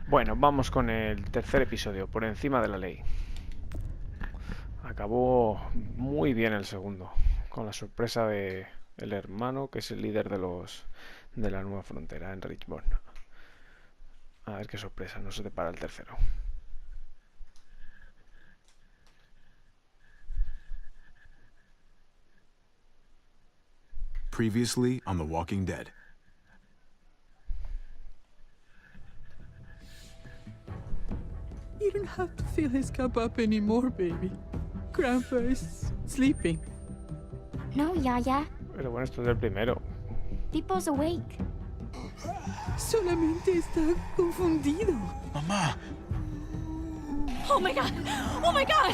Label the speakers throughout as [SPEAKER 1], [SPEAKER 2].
[SPEAKER 1] Bueno, vamos con el tercer episodio, por encima de la ley. Acabó muy bien el segundo, con la sorpresa de el hermano, que es el líder de la nueva frontera en Richmond. A ver qué sorpresa nos depara el tercero.
[SPEAKER 2] Previously on The Walking Dead.
[SPEAKER 3] You don't have to fill his cup up anymore, baby. Grandpa is sleeping.
[SPEAKER 4] No, Yaya.
[SPEAKER 1] Pero bueno, esto es el primero.
[SPEAKER 4] People's awake.
[SPEAKER 3] Solamente está confundido.
[SPEAKER 2] Mamá!
[SPEAKER 4] Oh my god! Oh my god!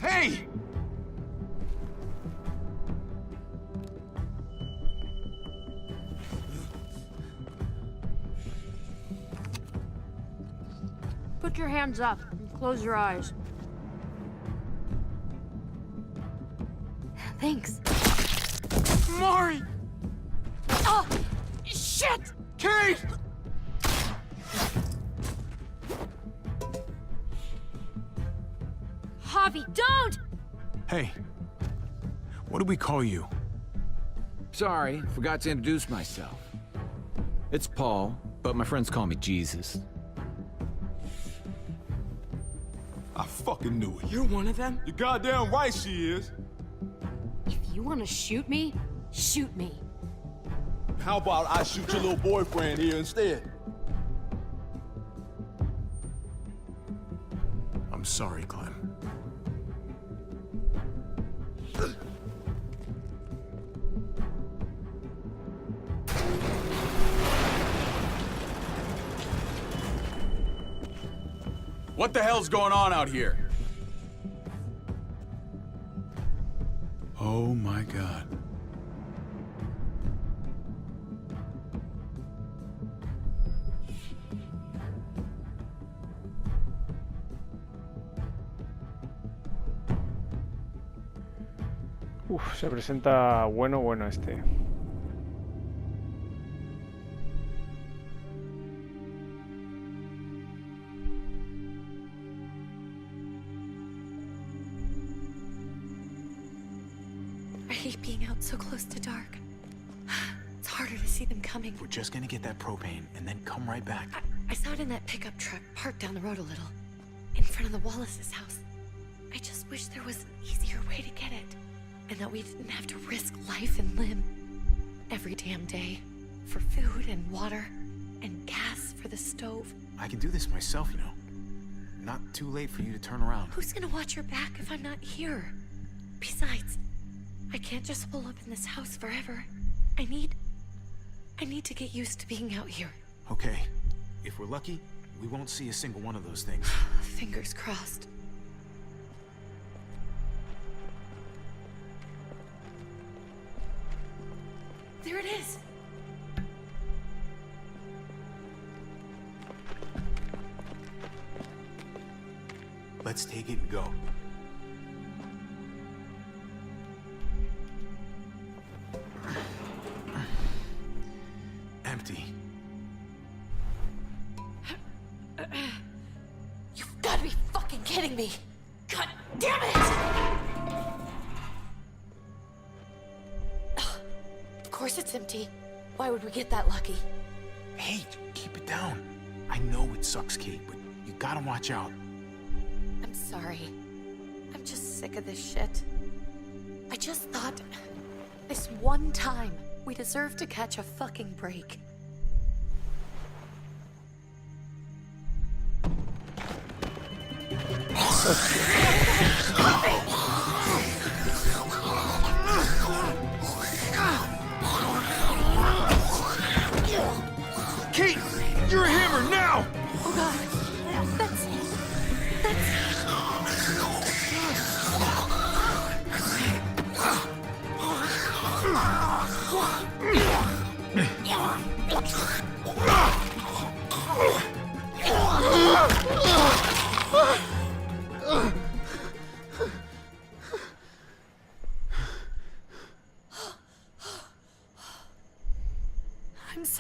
[SPEAKER 2] Hey!
[SPEAKER 5] Put your hands up and close your eyes.
[SPEAKER 4] Thanks.
[SPEAKER 2] Mari!
[SPEAKER 4] Oh! Shit!
[SPEAKER 2] Kate!
[SPEAKER 5] Javi, don't!
[SPEAKER 2] Hey. What do we call you?
[SPEAKER 6] Sorry, forgot to introduce myself. It's Paul, but my friends call me Jesus.
[SPEAKER 7] I fucking knew it.
[SPEAKER 5] You're one of them?
[SPEAKER 7] You're goddamn right she is.
[SPEAKER 5] If you want to shoot me, shoot me.
[SPEAKER 7] How about I shoot your little boyfriend here instead?
[SPEAKER 2] I'm sorry, Clem.
[SPEAKER 8] What the hell's going on out here?
[SPEAKER 2] Oh my God.
[SPEAKER 1] Uf, se presenta bueno este.
[SPEAKER 9] I hate being out so close to dark. It's harder to see them coming.
[SPEAKER 2] We're just gonna get that propane and then come right back.
[SPEAKER 9] I saw it in that pickup truck parked down the road a little, in front of the Wallace's house. I just wish there was an easier way to get it, and that we didn't have to risk life and limb every damn day for food and water and gas for the stove.
[SPEAKER 2] I can do this myself, you know. Not too late for you to turn around.
[SPEAKER 9] Who's gonna watch your back if I'm not here? Besides, I can't just pull up in this house forever. I need to get used to being out here.
[SPEAKER 2] Okay. If we're lucky, we won't see a single one of those things.
[SPEAKER 9] Fingers crossed. There it is!
[SPEAKER 2] Let's take it and go. Empty.
[SPEAKER 9] You've got to be fucking kidding me! God damn it! Of course it's empty. Why would we get that lucky?
[SPEAKER 2] Hey, keep it down. I know it sucks, Kate, but you gotta watch out.
[SPEAKER 9] I'm sorry. I'm just sick of this shit. I just thought, this one time, we deserve to catch a fucking break.
[SPEAKER 8] Kate! You're a hammer now!
[SPEAKER 9] Oh god, that's...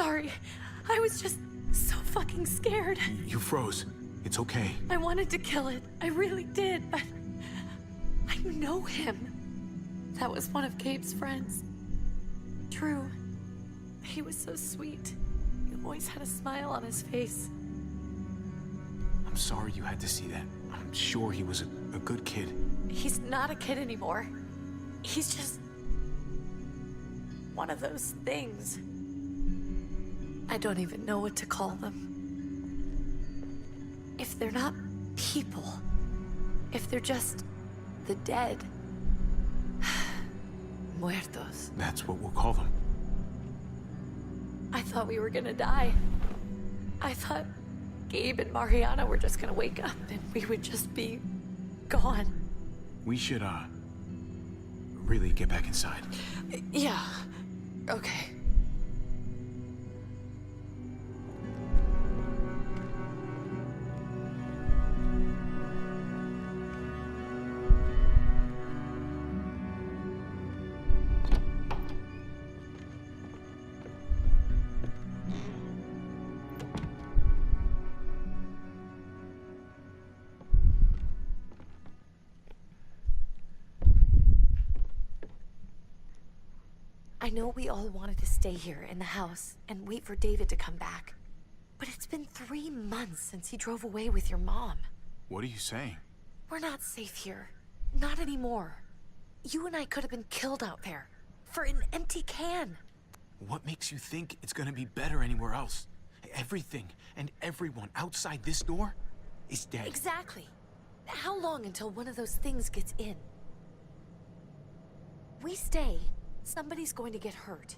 [SPEAKER 9] sorry. I was just so fucking scared.
[SPEAKER 2] You froze. It's okay.
[SPEAKER 9] I wanted to kill it. I really did, but I know him. That was one of Gabe's friends. Drew. He was so sweet. He always had a smile on his face.
[SPEAKER 2] I'm sorry you had to see that. I'm sure he was a good kid.
[SPEAKER 9] He's not a kid anymore. He's just one of those things. I don't even know what to call them. If they're not people, if they're just the dead, muertos.
[SPEAKER 2] That's what we'll call them.
[SPEAKER 9] I thought we were gonna die. I thought Gabe and Mariana were just gonna wake up and we would just be gone.
[SPEAKER 2] We should, really get back inside.
[SPEAKER 9] Yeah. Okay. I know we all wanted to stay here in the house and wait for David to come back. But it's been 3 months since he drove away with your mom.
[SPEAKER 2] What are you saying?
[SPEAKER 9] We're not safe here. Not anymore. You and I could have been killed out there. For an empty can.
[SPEAKER 2] What makes you think it's gonna be better anywhere else? Everything and everyone outside this door is dead.
[SPEAKER 9] Exactly. How long until one of those things gets in? We stay, somebody's going to get hurt.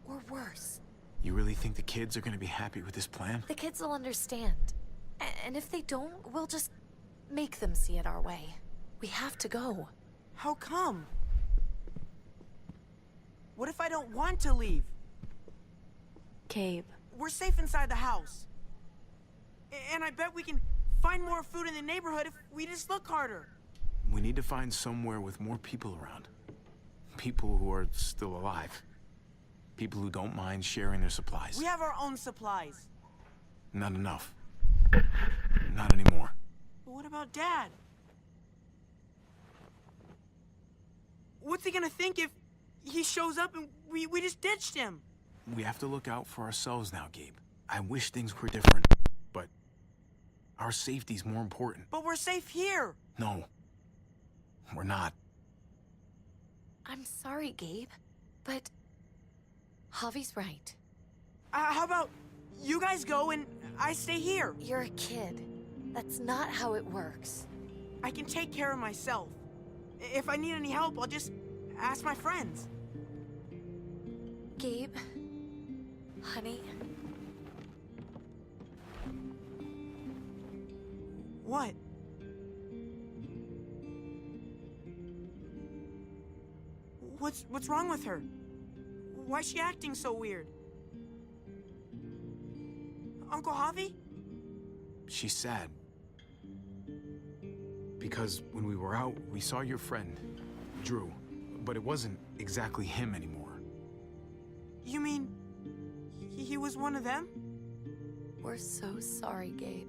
[SPEAKER 9] Or worse.
[SPEAKER 2] You really think the kids are gonna be happy with this plan?
[SPEAKER 9] The kids will understand. And if they don't, we'll just make them see it our way. We have to go.
[SPEAKER 10] How come? What if I don't want to leave?
[SPEAKER 9] Gabe.
[SPEAKER 10] We're safe inside the house. And I bet we can find more food in the neighborhood if we just look harder.
[SPEAKER 2] We need to find somewhere with more people around. People who are still alive. People who don't mind sharing their supplies.
[SPEAKER 10] We have our own supplies.
[SPEAKER 2] Not enough. Not anymore.
[SPEAKER 10] But what about Dad? What's he gonna think if he shows up and we just ditched him?
[SPEAKER 2] We have to look out for ourselves now, Gabe. I wish things were different, but our safety's more important.
[SPEAKER 10] But we're safe here.
[SPEAKER 2] No, we're not.
[SPEAKER 9] I'm sorry, Gabe, but Javi's right.
[SPEAKER 10] How about you guys go and I stay here?
[SPEAKER 9] You're a kid. That's not how it works.
[SPEAKER 10] I can take care of myself. If I need any help, I'll just ask my friends.
[SPEAKER 9] Gabe, honey.
[SPEAKER 10] What? What's wrong with her? Why's she acting so weird? Uncle Javi?
[SPEAKER 2] She's sad. Because when we were out, we saw your friend, Drew. But it wasn't exactly him anymore.
[SPEAKER 10] You mean he was one of them?
[SPEAKER 9] We're so sorry, Gabe.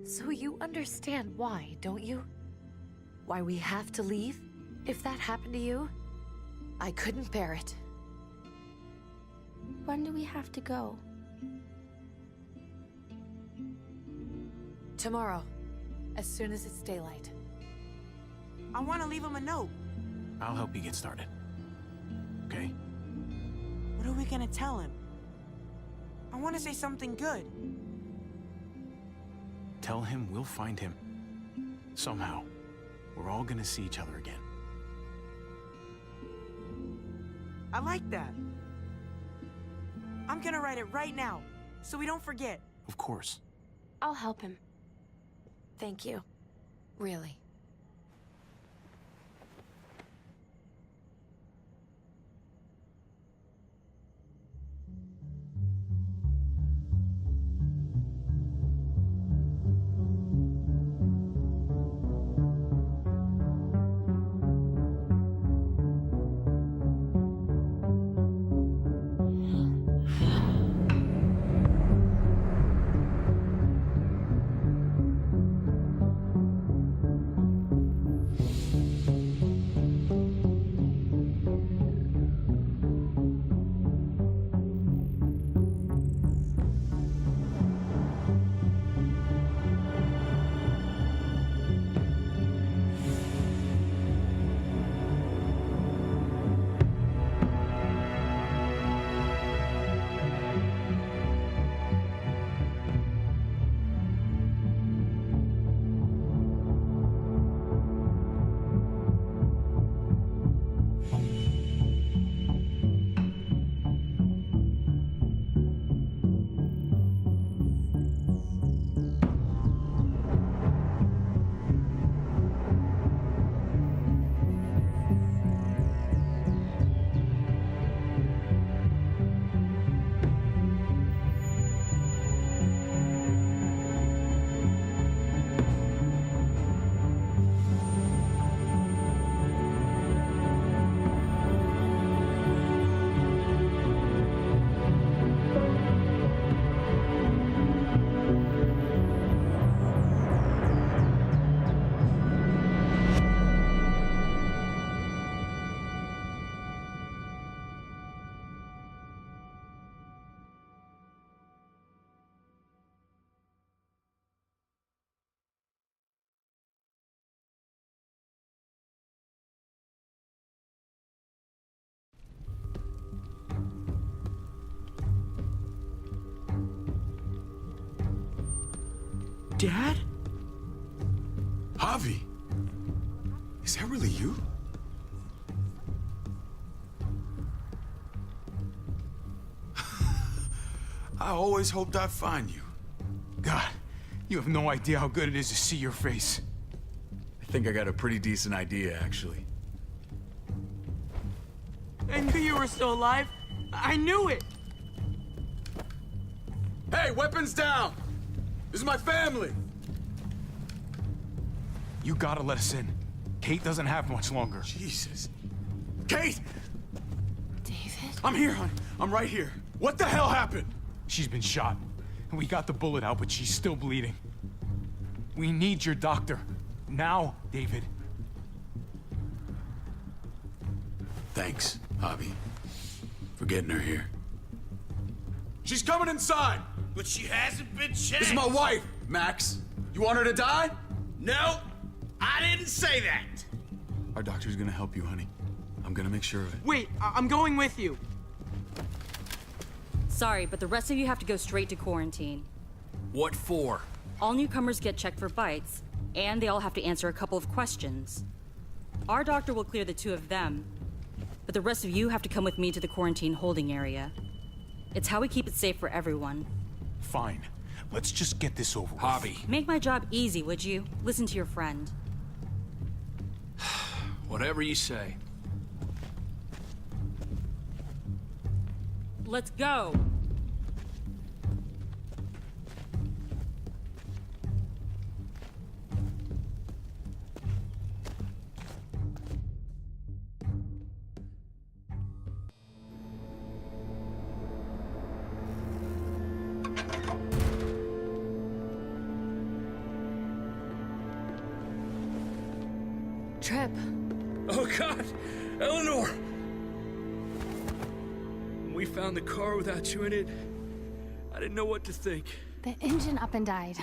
[SPEAKER 9] So you understand why, don't you? Why we have to leave? If that happened to you, I couldn't bear it.
[SPEAKER 4] When do we have to go?
[SPEAKER 9] Tomorrow, as soon as it's daylight.
[SPEAKER 10] I want to leave him a note.
[SPEAKER 2] I'll help you get started. Okay?
[SPEAKER 10] What are we gonna tell him? I want to say something good.
[SPEAKER 2] Tell him we'll find him. Somehow. We're all gonna see each other again.
[SPEAKER 10] I like that. I'm gonna write it right now, so we don't forget.
[SPEAKER 2] Of course.
[SPEAKER 4] I'll help him.
[SPEAKER 9] Thank you. Really.
[SPEAKER 10] Dad?
[SPEAKER 2] Javi, is that really you? I always hoped I'd find you.
[SPEAKER 8] God, you have no idea how good it is to see your face.
[SPEAKER 2] I think I got a pretty decent idea, actually.
[SPEAKER 10] I knew you were still alive. I knew it.
[SPEAKER 2] Hey, weapons down! This is my family!
[SPEAKER 8] You gotta let us in. Kate doesn't have much longer.
[SPEAKER 2] Jesus. Kate!
[SPEAKER 9] David?
[SPEAKER 2] I'm here, hon. I'm right here. What the hell happened?
[SPEAKER 8] She's been shot. And we got the bullet out, but she's still bleeding. We need your doctor. Now, David.
[SPEAKER 2] Thanks, Javi, for getting her here. She's coming inside!
[SPEAKER 11] But she hasn't been checked.
[SPEAKER 2] This is my wife, Max. You want her to die?
[SPEAKER 11] No, I didn't say that.
[SPEAKER 2] Our doctor's gonna help you, honey. I'm gonna make sure of it.
[SPEAKER 10] Wait, I'm going with you.
[SPEAKER 4] Sorry, but the rest of you have to go straight to quarantine.
[SPEAKER 11] What for?
[SPEAKER 4] All newcomers get checked for bites, and they all have to answer a couple of questions. Our doctor will clear the two of them, but the rest of you have to come with me to the quarantine holding area. It's how we keep it safe for everyone.
[SPEAKER 8] Fine. Let's just get this over with.
[SPEAKER 11] Javi.
[SPEAKER 4] Make my job easy, would you? Listen to your friend.
[SPEAKER 11] Whatever you say.
[SPEAKER 4] Let's go!
[SPEAKER 9] Trip.
[SPEAKER 11] Oh, God! Eleanor! When we found the car without you in it, I didn't know what to think.
[SPEAKER 12] The engine up and died.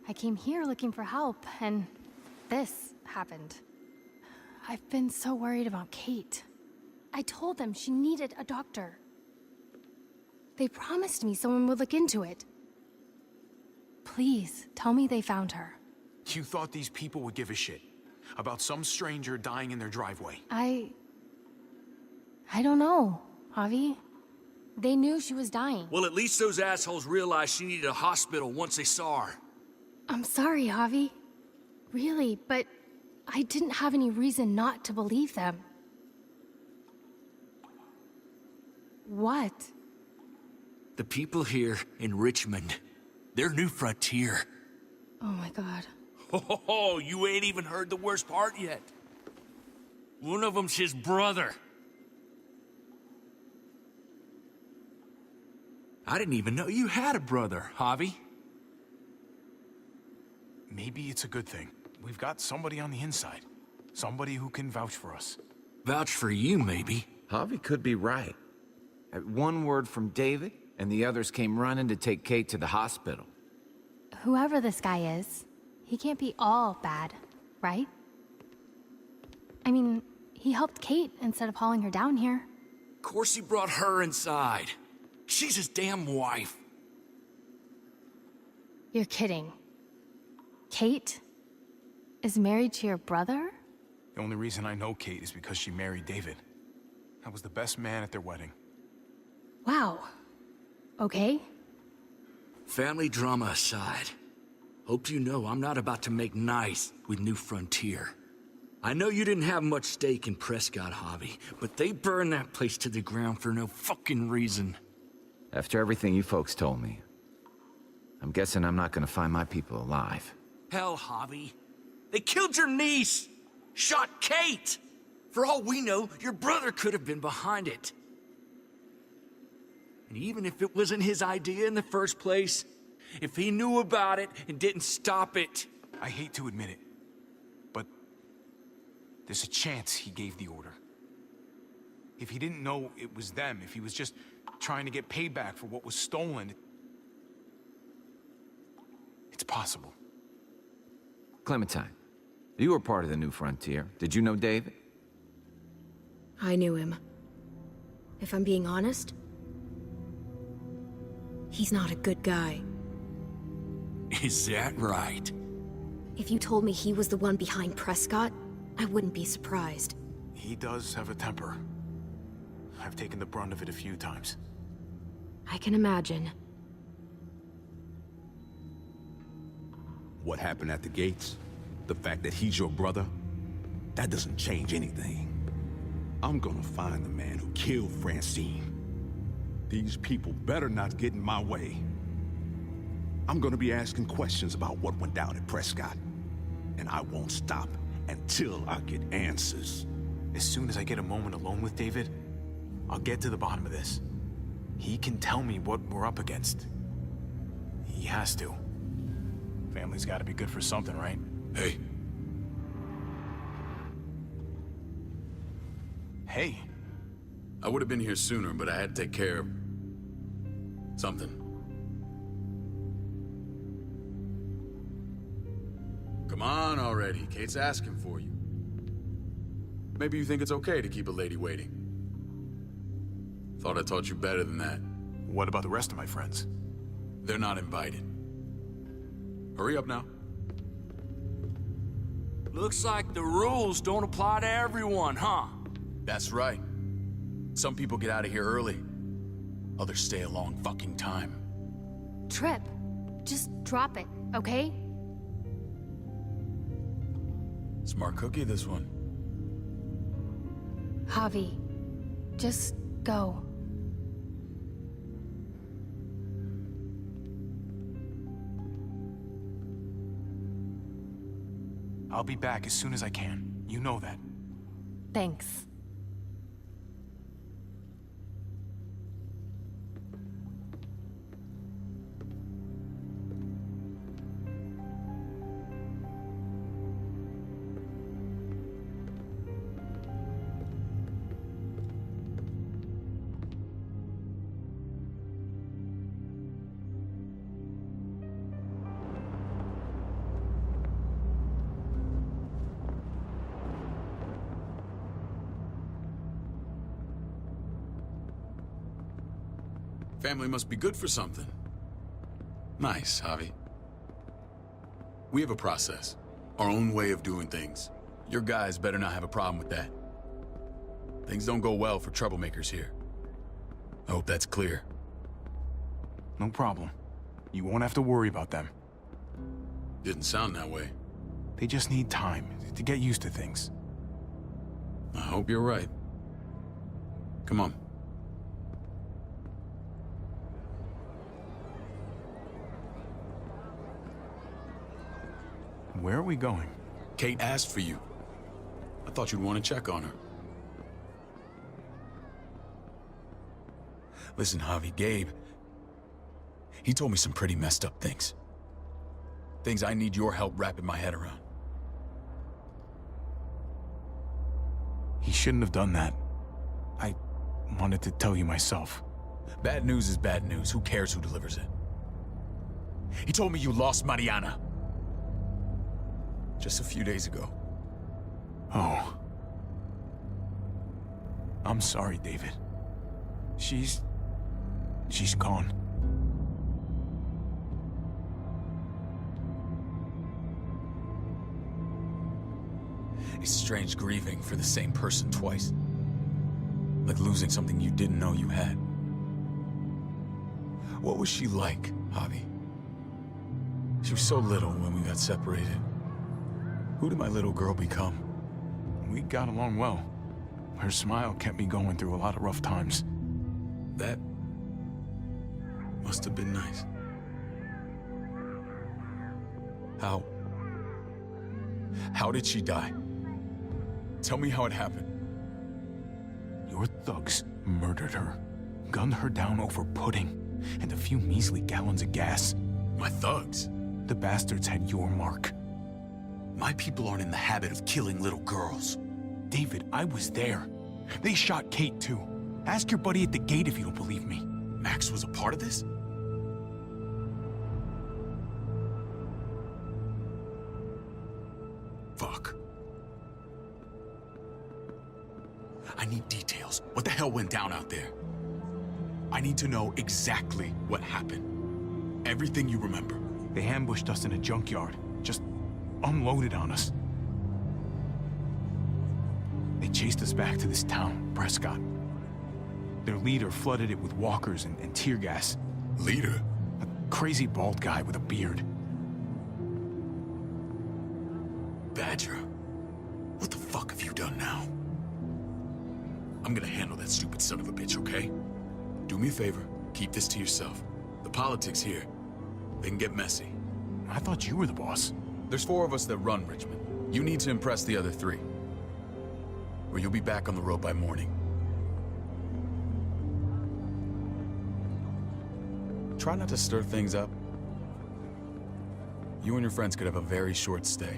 [SPEAKER 12] I came here looking for help, and this happened. I've been so worried about Kate. I told them she needed a doctor. They promised me someone would look into it. Please, tell me they found her.
[SPEAKER 8] You thought these people would give a shit about some stranger dying in their driveway.
[SPEAKER 12] I don't know, Javi. They knew she was dying.
[SPEAKER 11] Well, at least those assholes realized she needed a hospital once they saw her.
[SPEAKER 12] I'm sorry, Javi. Really, but I didn't have any reason not to believe them. What?
[SPEAKER 11] The people here in Richmond, they're new frontier.
[SPEAKER 12] Oh my god.
[SPEAKER 11] Oh, you ain't even heard the worst part yet. One of them's his brother. I didn't even know you had a brother, Javi.
[SPEAKER 8] Maybe it's a good thing. We've got somebody on the inside. Somebody who can vouch for us.
[SPEAKER 11] Vouch for you, maybe.
[SPEAKER 6] Javi could be right. At one word from David, and the others came running to take Kate to the hospital.
[SPEAKER 12] Whoever this guy is, he can't be all bad, right? I mean, he helped Kate instead of hauling her down here.
[SPEAKER 11] Of course he brought her inside. She's his damn wife.
[SPEAKER 12] You're kidding. Kate is married to your brother?
[SPEAKER 8] The only reason I know Kate is because she married David. I was the best man at their wedding.
[SPEAKER 12] Wow. Okay.
[SPEAKER 11] Family drama aside, hope you know I'm not about to make nice with New Frontier. I know you didn't have much stake in Prescott, Javi, but they burned that place to the ground for no fucking reason.
[SPEAKER 6] After everything you folks told me, I'm guessing I'm not gonna find my people alive.
[SPEAKER 11] Hell, Javi. They killed your niece! Shot Kate! For all we know, your brother could have been behind it. And even if it wasn't his idea in the first place, if he knew about it and didn't stop it...
[SPEAKER 8] I hate to admit it, but there's a chance he gave the order. If he didn't know it was them, if he was just trying to get payback for what was stolen, it's possible.
[SPEAKER 6] Clementine, you were part of the New Frontier. Did you know David?
[SPEAKER 9] I knew him. If I'm being honest, he's not a good guy.
[SPEAKER 11] Is that right?
[SPEAKER 9] If you told me he was the one behind Prescott, I wouldn't be surprised.
[SPEAKER 8] He does have a temper. I've taken the brunt of it a few times.
[SPEAKER 9] I can imagine.
[SPEAKER 7] What happened at the gates? The fact that he's your brother? That doesn't change anything. I'm gonna find the man who killed Francine. These people better not get in my way. I'm gonna be asking questions about what went down at Prescott. And I won't stop until I get answers.
[SPEAKER 8] As soon as I get a moment alone with David, I'll get to the bottom of this. He can tell me what we're up against. He has to. Family's gotta be good for something, right?
[SPEAKER 11] Hey.
[SPEAKER 8] Hey.
[SPEAKER 11] I would have been here sooner, but I had to take care of something. Come on already. Kate's asking for you. Maybe you think it's okay to keep a lady waiting. Thought I taught you better than that.
[SPEAKER 8] What about the rest of my friends?
[SPEAKER 11] They're not invited. Hurry up now. Looks like the rules don't apply to everyone, huh? That's right. Some people get out of here early. Others stay a long fucking time.
[SPEAKER 12] Trip, just drop it, okay?
[SPEAKER 11] Smart cookie, this one.
[SPEAKER 12] Javi, just go.
[SPEAKER 8] I'll be back as soon as I can. You know that.
[SPEAKER 12] Thanks.
[SPEAKER 11] Family must be good for something. Nice, Javi. We have a process, our own way of doing things. Your guys better not have a problem with that. Things don't go well for troublemakers here. I hope that's clear.
[SPEAKER 8] No problem. You won't have to worry about them.
[SPEAKER 11] Didn't sound that way.
[SPEAKER 8] They just need time to get used to things.
[SPEAKER 11] I hope you're right. Come on.
[SPEAKER 8] Where are we going?
[SPEAKER 11] Kate asked for you. I thought you'd want to check on her. Listen, Javi, Gabe, he told me some pretty messed up things. Things I need your help wrapping my head around.
[SPEAKER 8] He shouldn't have done that. I wanted to tell you myself.
[SPEAKER 11] Bad news is bad news. Who cares who delivers it? He told me you lost Mariana. Just a few days ago.
[SPEAKER 8] Oh. I'm sorry, David. She's gone.
[SPEAKER 11] It's strange grieving for the same person twice. Like losing something you didn't know you had. What was she like, Javi? She was so little when we got separated. Who did my little girl become?
[SPEAKER 8] We got along well. Her smile kept me going through a lot of rough times.
[SPEAKER 11] That must have been nice. How did she die? Tell me how it happened.
[SPEAKER 8] Your thugs murdered her. Gunned her down over pudding and a few measly gallons of gas.
[SPEAKER 11] My thugs?
[SPEAKER 8] The bastards had your mark.
[SPEAKER 11] My people aren't in the habit of killing little girls.
[SPEAKER 8] David, I was there. They shot Kate too. Ask your buddy at the gate if you don't believe me.
[SPEAKER 11] Max was a part of this? Fuck. I need details. What the hell went down out there? I need to know exactly what happened. Everything you remember.
[SPEAKER 8] They ambushed us in a junkyard. Just unloaded on us. They chased us back to this town, Prescott. Their leader flooded it with walkers and tear gas.
[SPEAKER 7] Leader?
[SPEAKER 8] A crazy bald guy with a beard.
[SPEAKER 7] Badger, what the fuck have you done now? I'm gonna handle that stupid son of a bitch, okay? Do me a favor, keep this to yourself. The politics here, they can get messy.
[SPEAKER 8] I thought you were the boss.
[SPEAKER 13] There's 4 of us that run Richmond. You need to impress the other 3. Or you'll be back on the road by morning. Try not to stir things up. You and your friends could have a very short stay.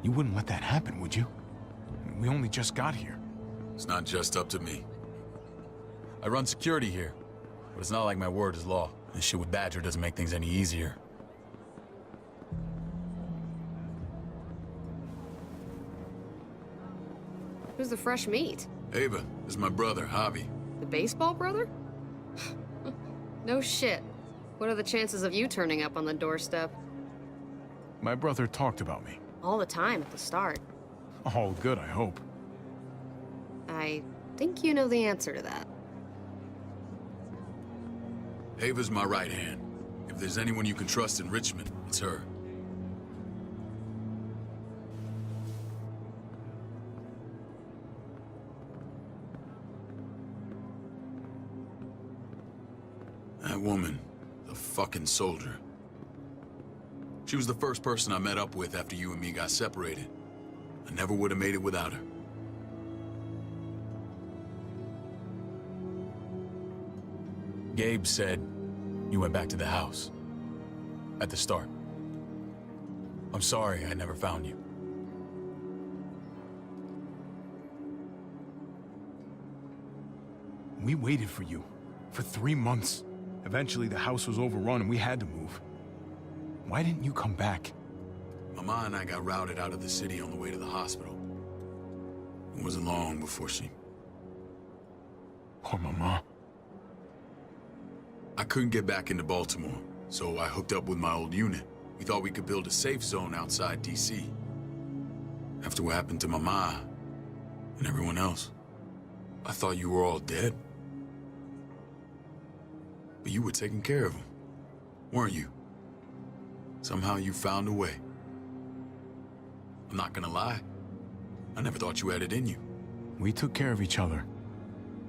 [SPEAKER 8] You wouldn't let that happen, would you? We only just got here.
[SPEAKER 13] It's not just up to me. I run security here, but it's not like my word is law. This shit with Badger doesn't make things any easier.
[SPEAKER 5] Who's the fresh meat?
[SPEAKER 13] Ava, this is my brother, Javi.
[SPEAKER 5] The baseball brother? No shit. What are the chances of you turning up on the doorstep?
[SPEAKER 8] My brother talked about me.
[SPEAKER 5] All the time at the start.
[SPEAKER 8] All good, I hope.
[SPEAKER 5] I think you know the answer to that.
[SPEAKER 13] Ava's my right hand. If there's anyone you can trust in Richmond, it's her. That woman, the fucking soldier. She was the first person I met up with after you and me got separated. I never would have made it without her. Gabe said you went back to the house. At the start. I'm sorry I never found you.
[SPEAKER 8] We waited for you. For 3 months. Eventually the house was overrun and we had to move. Why didn't you come back?
[SPEAKER 13] Mama and I got routed out of the city on the way to the hospital. It wasn't long before she...
[SPEAKER 8] Poor Mama.
[SPEAKER 13] I couldn't get back into Baltimore, so I hooked up with my old unit. We thought we could build a safe zone outside D.C. After what happened to Mama and everyone else, I thought you were all dead. But you were taking care of them, weren't you? Somehow you found a way. I'm not gonna lie. I never thought you had it in you.
[SPEAKER 8] We took care of each other.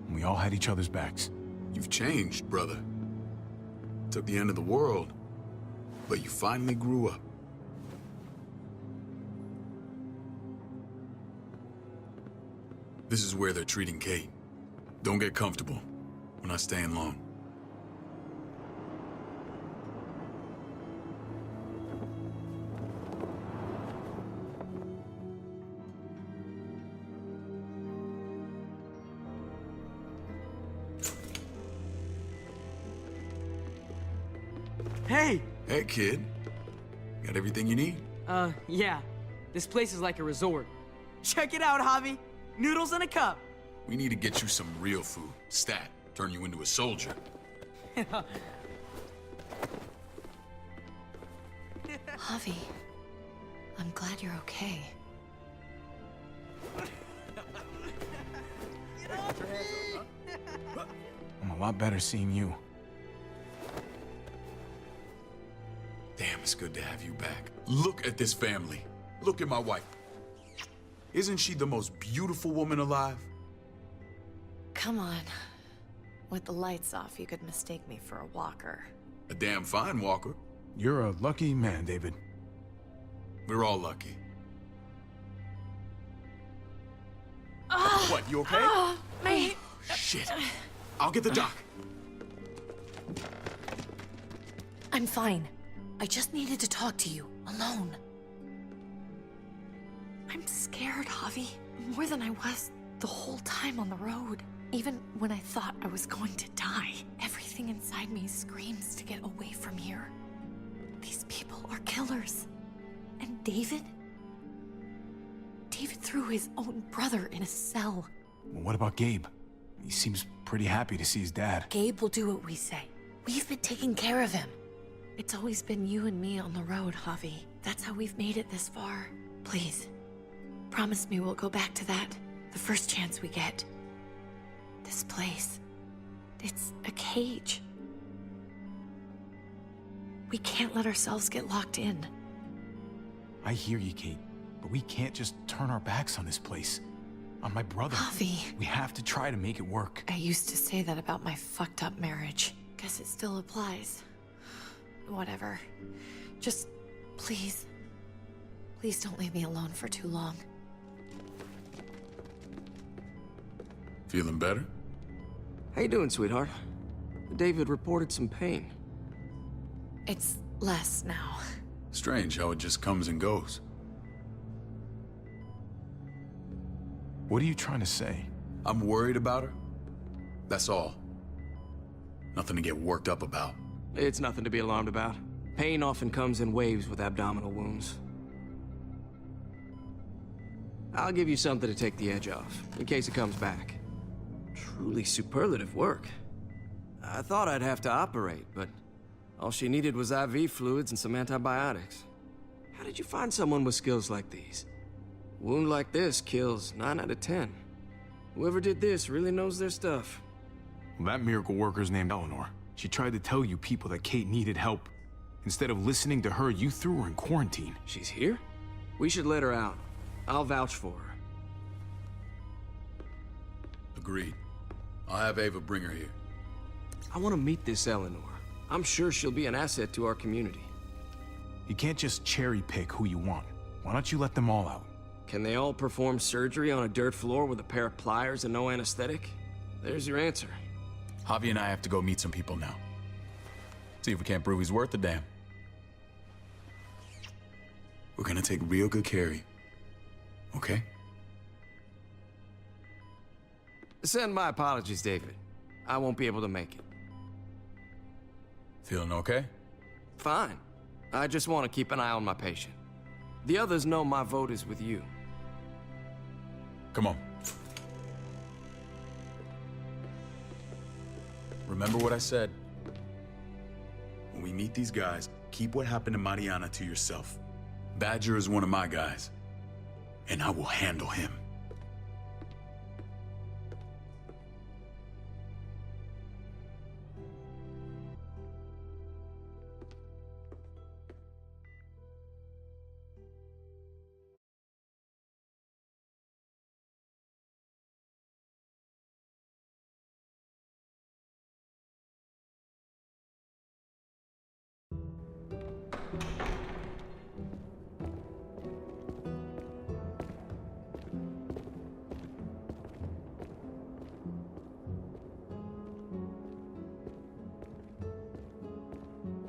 [SPEAKER 8] And we all had each other's backs.
[SPEAKER 13] You've changed, brother. Took the end of the world, but you finally grew up. This is where they're treating Kate. Don't get comfortable. We're not staying long.
[SPEAKER 10] Hey!
[SPEAKER 13] Hey, kid. Got everything you need?
[SPEAKER 10] Yeah. This place is like a resort. Check it out, Javi. Noodles in a cup.
[SPEAKER 13] We need to get you some real food. Stat. Turn you into a soldier.
[SPEAKER 9] Javi, I'm glad you're okay.
[SPEAKER 8] I'm a lot better seeing you.
[SPEAKER 13] Damn, it's good to have you back. Look at this family. Look at my wife. Isn't she the most beautiful woman alive?
[SPEAKER 9] Come on. With the lights off, you could mistake me for a walker.
[SPEAKER 13] A damn fine walker.
[SPEAKER 8] You're a lucky man, David.
[SPEAKER 13] We're all lucky. What, you okay?
[SPEAKER 9] My...
[SPEAKER 13] Shit. I'll get the doc.
[SPEAKER 9] I'm fine. I just needed to talk to you, alone. I'm scared, Javi. More than I was the whole time on the road. Even when I thought I was going to die, everything inside me screams to get away from here. These people are killers. And David? David threw his own brother in a cell.
[SPEAKER 8] Well, what about Gabe? He seems pretty happy to see his dad.
[SPEAKER 9] Gabe will do what we say. We've been taking care of him. It's always been you and me on the road, Javi. That's how we've made it this far. Please, promise me we'll go back to that the first chance we get. This place, it's a cage. We can't let ourselves get locked in.
[SPEAKER 8] I hear you, Kate, but we can't just turn our backs on this place. On my brother.
[SPEAKER 9] Javi.
[SPEAKER 8] We have to try to make it work.
[SPEAKER 9] I used to say that about my fucked up marriage. Guess it still applies. Whatever. Just, please. Please don't leave me alone for too long.
[SPEAKER 13] Feeling better?
[SPEAKER 14] How you doing, sweetheart? David reported some pain.
[SPEAKER 9] It's less now.
[SPEAKER 13] Strange how it just comes and goes.
[SPEAKER 8] What are you trying to say?
[SPEAKER 13] I'm worried about her. That's all. Nothing to get worked up about.
[SPEAKER 14] It's nothing to be alarmed about. Pain often comes in waves with abdominal wounds. I'll give you something to take the edge off, in case it comes back. Truly superlative work. I thought I'd have to operate, but all she needed was IV fluids and some antibiotics. How did you find someone with skills like these? A wound like this kills 9 out of 10. Whoever did this really knows their stuff.
[SPEAKER 8] Well, that miracle worker's named Eleanor. She tried to tell you people that Kate needed help. Instead of listening to her, you threw her in quarantine.
[SPEAKER 14] She's here? We should let her out. I'll vouch for her.
[SPEAKER 13] Agreed. I'll have Ava bring her here.
[SPEAKER 14] I want to meet this Eleanor. I'm sure she'll be an asset to our community.
[SPEAKER 8] You can't just cherry pick who you want. Why don't you let them all out?
[SPEAKER 14] Can they all perform surgery on a dirt floor with a pair of pliers and no anesthetic? There's your answer.
[SPEAKER 13] Javi and I have to go meet some people now. See if we can't prove he's worth the damn. We're gonna take real good care of you. Okay?
[SPEAKER 14] Send my apologies, David. I won't be able to make it.
[SPEAKER 13] Feeling okay?
[SPEAKER 14] Fine. I just want to keep an eye on my patient. The others know my vote is with you.
[SPEAKER 13] Come on. Remember what I said. When we meet these guys, keep what happened to Mariana to yourself. Badger is one of my guys, and I will handle him.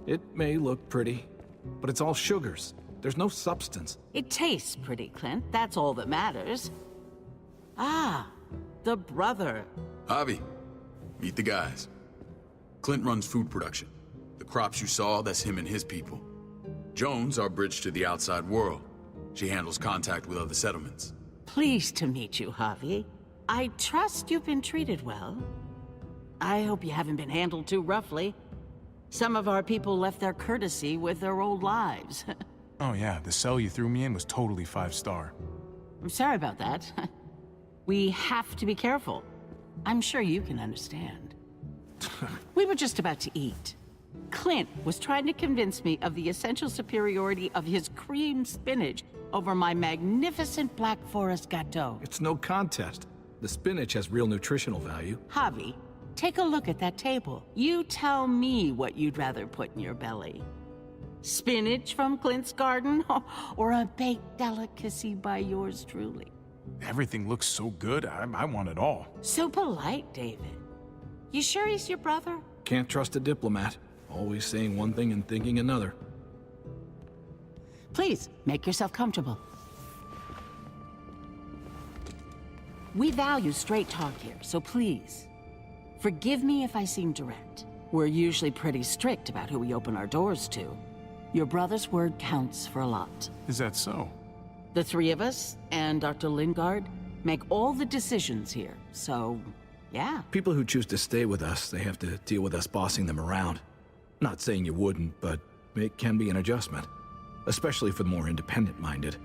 [SPEAKER 6] It may look pretty, but it's all sugars. There's no substance.
[SPEAKER 15] It tastes pretty, Clint. That's all that matters. Ah, the brother.
[SPEAKER 13] Javi, meet the guys. Clint runs food production. The crops you saw, that's him and his people. Jones, our bridge to the outside world. She handles contact with other settlements.
[SPEAKER 15] Pleased to meet you, Javi. I trust you've been treated well. I hope you haven't been handled too roughly. Some of our people left their courtesy with their old lives.
[SPEAKER 8] Oh yeah, the cell you threw me in was totally 5-star.
[SPEAKER 15] I'm sorry about that. We have to be careful. I'm sure you can understand. We were just about to eat. Clint was trying to convince me of the essential superiority of his cream spinach over my magnificent Black Forest gâteau.
[SPEAKER 6] It's no contest. The spinach has real nutritional value.
[SPEAKER 15] Javi, take a look at that table. You tell me what you'd rather put in your belly. Spinach from Clint's garden, or a baked delicacy by yours truly?
[SPEAKER 8] Everything looks so good, I want it all.
[SPEAKER 15] So polite, David. You sure he's your brother?
[SPEAKER 6] Can't trust a diplomat. Always saying one thing and thinking another.
[SPEAKER 15] Please, make yourself comfortable. We value straight talk here, so please, forgive me if I seem direct. We're usually pretty strict about who we open our doors to. Your brother's word counts for a lot.
[SPEAKER 8] Is that so?
[SPEAKER 15] The three of us, and Dr. Lingard, make all the decisions here, so, yeah.
[SPEAKER 6] People who choose to stay with us, they have to deal with us bossing them around. Not saying you wouldn't, but it can be an adjustment, especially for the more independent-minded.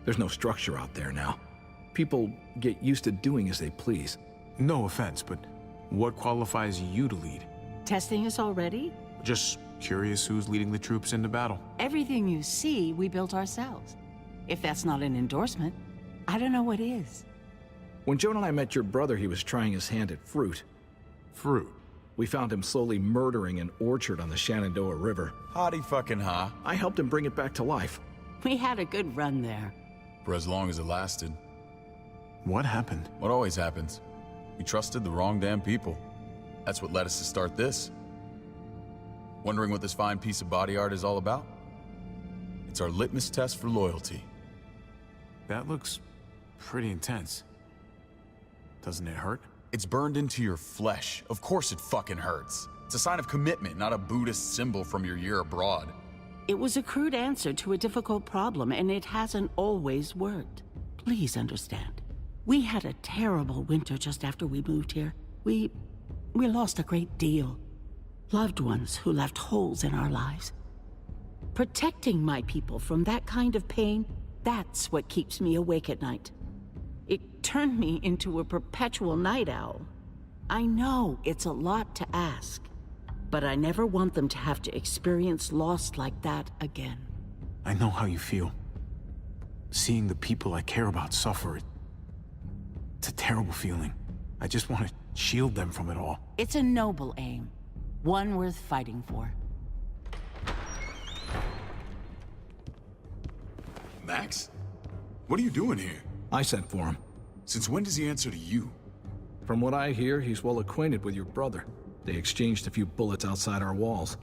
[SPEAKER 6] There's no structure out there now. People get used to doing as they please.
[SPEAKER 8] No offense, but what qualifies you to lead?
[SPEAKER 15] Testing us already?
[SPEAKER 8] Just curious who's leading the troops into battle.
[SPEAKER 15] Everything you see, we built ourselves. If that's not an endorsement, I don't know what is.
[SPEAKER 6] When Joan and I met your brother, he was trying his hand at fruit.
[SPEAKER 8] Fruit?
[SPEAKER 6] We found him slowly murdering an orchard on the Shenandoah River.
[SPEAKER 13] Howdy fucking ha.
[SPEAKER 6] I helped him bring it back to life.
[SPEAKER 15] We had a good run there.
[SPEAKER 13] For as long as it lasted.
[SPEAKER 8] What happened?
[SPEAKER 13] What always happens. We trusted the wrong damn people. That's what led us to start this. Wondering what this fine piece of body art is all about? It's our litmus test for loyalty.
[SPEAKER 8] That looks pretty intense. Doesn't it hurt?
[SPEAKER 13] It's burned into your flesh. Of course it fucking hurts. It's a sign of commitment, not a Buddhist symbol from your year abroad.
[SPEAKER 15] It was a crude answer to a difficult problem, and it hasn't always worked. Please understand. We had a terrible winter just after we moved here. We lost a great deal. Loved ones who left holes in our lives. Protecting my people from that kind of pain, that's what keeps me awake at night. It turned me into a perpetual night owl. I know it's a lot to ask, but I never want them to have to experience loss like that again.
[SPEAKER 8] I know how you feel. Seeing the people I care about suffer, it's a terrible feeling. I just want to shield them from it all.
[SPEAKER 15] It's a noble aim, one worth fighting for.
[SPEAKER 13] Max? What are you doing here?
[SPEAKER 6] I sent for him.
[SPEAKER 13] Since when does he answer to you?
[SPEAKER 6] From what I hear, he's well acquainted with your brother. They exchanged a few bullets outside our walls.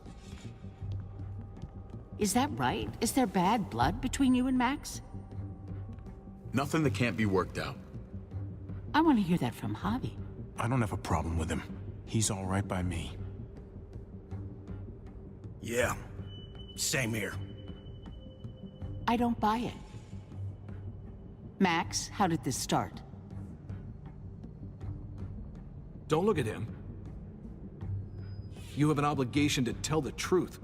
[SPEAKER 15] Is that right? Is there bad blood between you and Max?
[SPEAKER 13] Nothing that can't be worked out.
[SPEAKER 15] I want to hear that from Javi.
[SPEAKER 8] I don't have a problem with him. He's all right by me.
[SPEAKER 16] Yeah, same here.
[SPEAKER 15] I don't buy it. Max, how did this start?
[SPEAKER 6] Don't look at him. You have an obligation to tell the truth.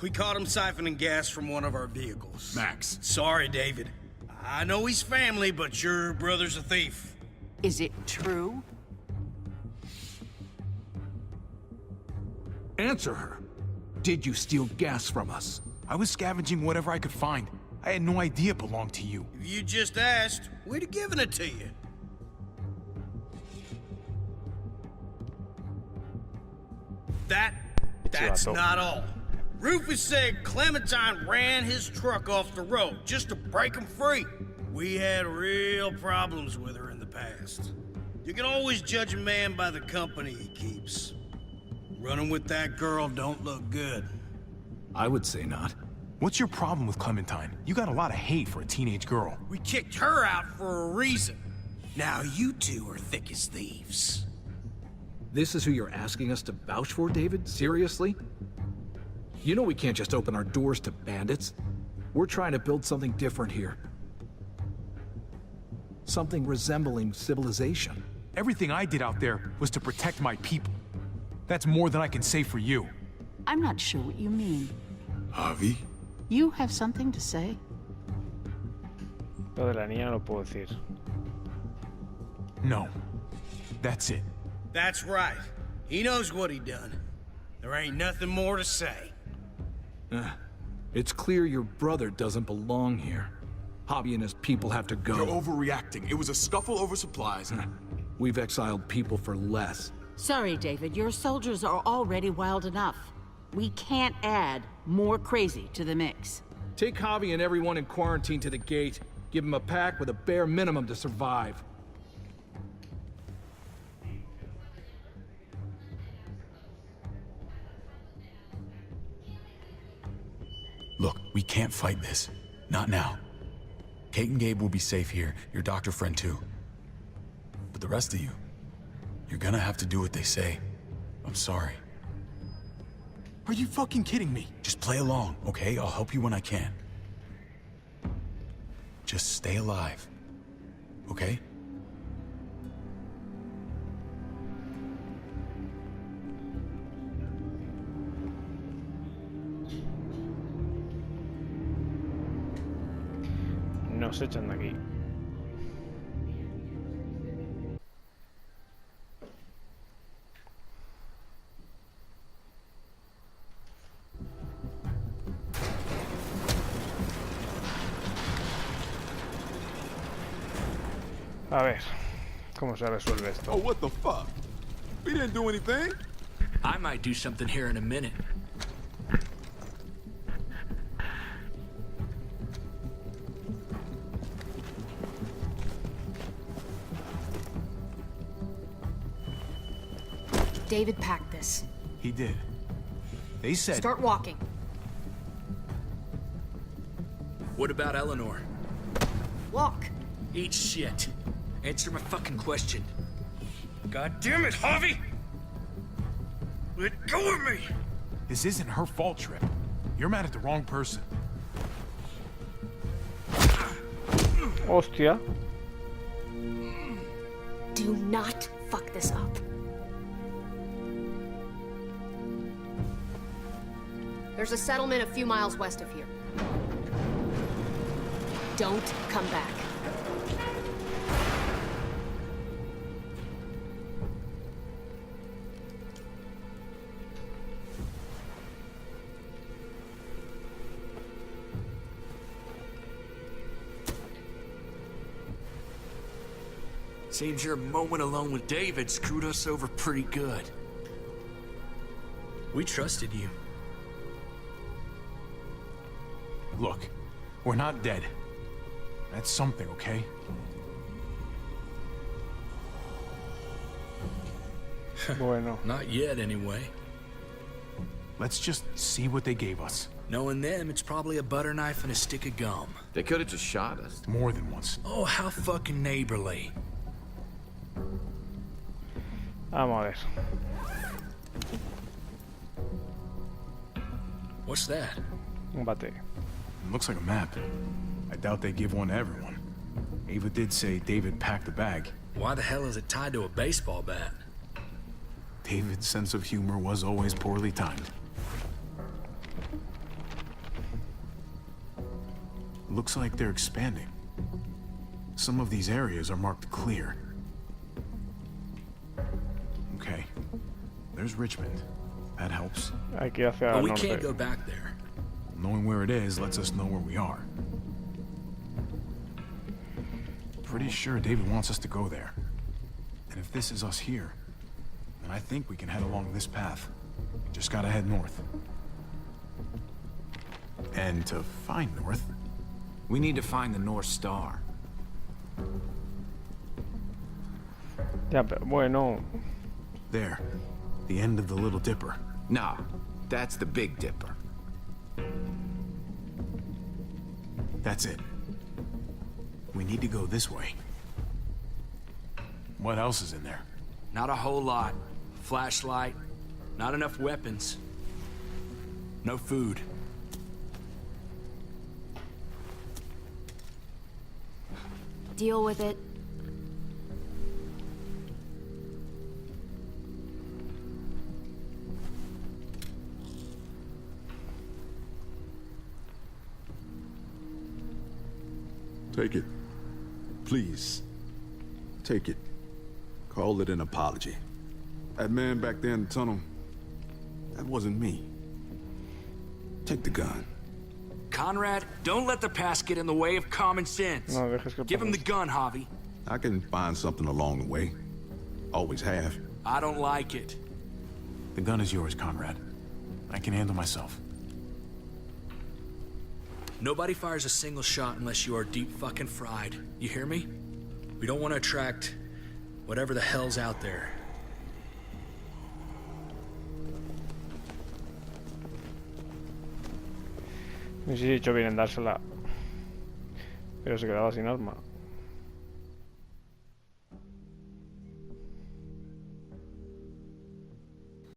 [SPEAKER 16] We caught him siphoning gas from one of our vehicles.
[SPEAKER 13] Max.
[SPEAKER 16] Sorry, David. I know he's family, but your brother's a thief.
[SPEAKER 15] Is it true?
[SPEAKER 6] Answer her. Did you steal gas from us?
[SPEAKER 8] I was scavenging whatever I could find. I had no idea it belonged to you.
[SPEAKER 16] If you just asked, we'd have given it to you. That's not all. Rufus said Clementine ran his truck off the road just to break him free. We had real problems with her in the past. You can always judge a man by the company he keeps. Running with that girl don't look good.
[SPEAKER 6] I would say not.
[SPEAKER 8] What's your problem with Clementine? You got a lot of hate for a teenage girl.
[SPEAKER 16] We kicked her out for a reason. Now you two are thick as thieves.
[SPEAKER 6] This is who you're asking us to vouch for, David? Seriously? You know we can't just open our doors to bandits. We're trying to build something different here. Something resembling civilization.
[SPEAKER 8] Everything I did out there was to protect my people. That's more than I can say for you.
[SPEAKER 15] I'm not sure what you mean.
[SPEAKER 13] Javi?
[SPEAKER 15] You have something to say?
[SPEAKER 1] Lo de la niña no lo puedo decir.
[SPEAKER 8] No. That's it.
[SPEAKER 16] That's right. He knows what he done. There ain't nothing more to say.
[SPEAKER 6] It's clear your brother doesn't belong here. Javi and his people have to go.
[SPEAKER 13] You're overreacting. It was a scuffle over supplies.
[SPEAKER 6] We've exiled people for less.
[SPEAKER 15] Sorry, David. Your soldiers are already wild enough. We can't add more crazy to the mix.
[SPEAKER 6] Take Javi and everyone in quarantine to the gate. Give them a pack with a bare minimum to survive.
[SPEAKER 13] Look, we can't fight this. Not now. Kate and Gabe will be safe here, your doctor friend too. But the rest of you, you're gonna have to do what they say. I'm sorry.
[SPEAKER 8] Are you fucking kidding me?
[SPEAKER 13] Just play along, okay? I'll help you when I can. Just stay alive, okay?
[SPEAKER 1] nos echan de aquí. A ver, ¿cómo se resuelve esto?
[SPEAKER 7] Oh, what the fuck? We didn't do anything.
[SPEAKER 11] I might do something here in a minute.
[SPEAKER 17] David packed this.
[SPEAKER 8] He did. They said...
[SPEAKER 17] Start walking.
[SPEAKER 11] What about Eleanor?
[SPEAKER 17] Walk.
[SPEAKER 11] Eat shit. Answer my fucking question.
[SPEAKER 16] God damn it, Javi! Let go of me!
[SPEAKER 8] This isn't her fault, Trip. You're mad at the wrong person.
[SPEAKER 1] Hostia.
[SPEAKER 17] Do not fuck this up. There's a settlement a few miles west of here. Don't come back.
[SPEAKER 11] Seems your moment alone with David screwed us over pretty good. We trusted you.
[SPEAKER 8] Look, we're not dead. That's something, okay?
[SPEAKER 1] Bueno.
[SPEAKER 11] Not yet, anyway.
[SPEAKER 8] Let's just see what they gave us.
[SPEAKER 11] Knowing them, it's probably a butter knife and a stick of gum.
[SPEAKER 14] They could have just shot us.
[SPEAKER 8] More than once.
[SPEAKER 11] Oh, how fucking neighborly.
[SPEAKER 1] Vamos a ver.
[SPEAKER 11] What's that?
[SPEAKER 1] Un bate.
[SPEAKER 8] It looks like a map. I doubt they give one to everyone. Ava did say David packed the bag.
[SPEAKER 11] Why the hell is it tied to a baseball bat?
[SPEAKER 8] David's sense of humor was always poorly timed. Looks like they're expanding. Some of these areas are marked clear. Okay. There's Richmond. That helps.
[SPEAKER 1] Aquí hacia
[SPEAKER 11] But
[SPEAKER 1] el
[SPEAKER 11] we
[SPEAKER 1] norte.
[SPEAKER 11] can't go back there.
[SPEAKER 8] Knowing where it is lets us know where we are. Pretty sure David wants us to go there. And if this is us here, then I think we can head along this path. Just gotta head north. And to find north,
[SPEAKER 14] We need to find the North Star.
[SPEAKER 1] Ya, pero bueno.
[SPEAKER 8] there, the end of the Little Dipper.
[SPEAKER 14] Nah, that's the Big Dipper.
[SPEAKER 8] That's it. We need to go this way. What else is in there?
[SPEAKER 11] Not a whole lot. Flashlight. Not enough weapons. No food.
[SPEAKER 17] Deal with it.
[SPEAKER 7] Take it. Please. Take it. Call it an apology. That man back there in the tunnel, that wasn't me. Take the gun.
[SPEAKER 11] Conrad, don't let the past get in the way of common sense.
[SPEAKER 1] No dejes que
[SPEAKER 11] Give him the gun, Javi.
[SPEAKER 7] I can find something along the way. Always have.
[SPEAKER 11] I don't like it.
[SPEAKER 8] The gun is yours, Conrad. I can handle myself.
[SPEAKER 11] Nobody fires a single shot unless you are deep fucking fried. You hear me? We don't want to attract whatever the hell's out there.
[SPEAKER 1] No sé si he dicho bien en dársela. Pero se quedaba sin arma.